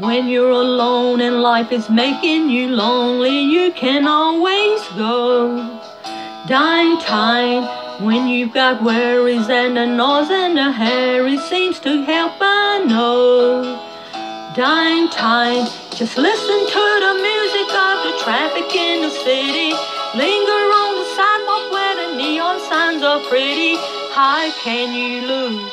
When you're alone and life is making you lonely, you can always go. Dying time, when you've got worries and a nose and a hair, it seems to help, I know. Dying time, just listen to the music of the traffic in the city. Linger on the sidewalk where the neon signs are pretty. How can you lose?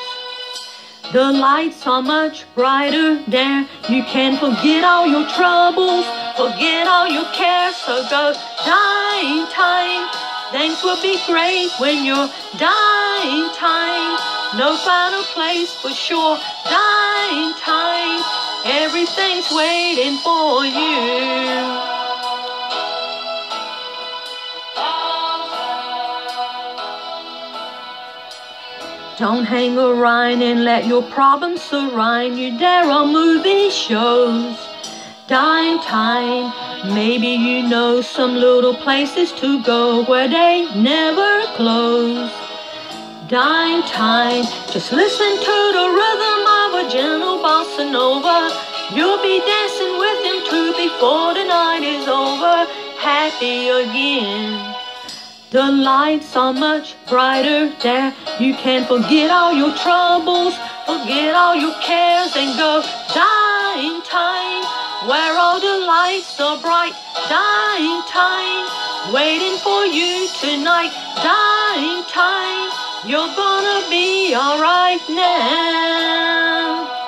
The lights are much brighter there. You can forget all your troubles, forget all your cares. So go dying time. Things will be great when you're dying time. No final place for sure. Dying time. Everything's waiting for you. Don't hang around and let your problems surround you. There are movie shows. Dying time. Maybe you know some little places to go where they never close. Dying time. Just listen to the rhythm of a gentle bossa nova. You'll be dancing with him too before the night is over. Happy again. The lights are much brighter there. You can forget all your troubles, forget all your cares and go dying time. Where all the lights are bright. Dying time. Waiting for you tonight. Dying time. You're gonna be alright now.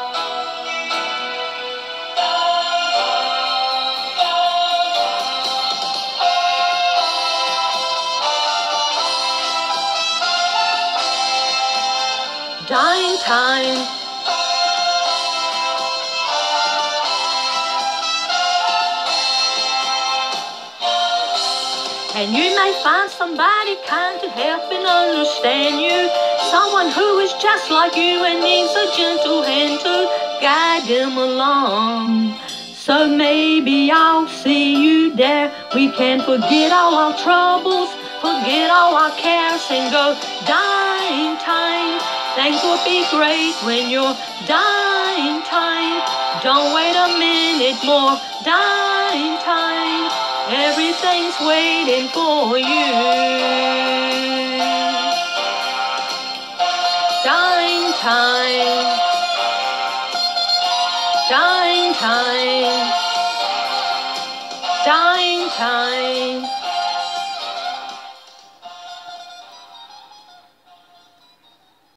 Dying time. And you may find somebody kind to help and understand you. Someone who is just like you and needs a gentle hand to guide them along. So maybe I'll see you there. We can forget all our troubles, forget all our cares and go dying time. Things will be great when you're dying time. Don't wait a minute more. Dying time. Everything's waiting for you. Dying time. Dying time. Dying time.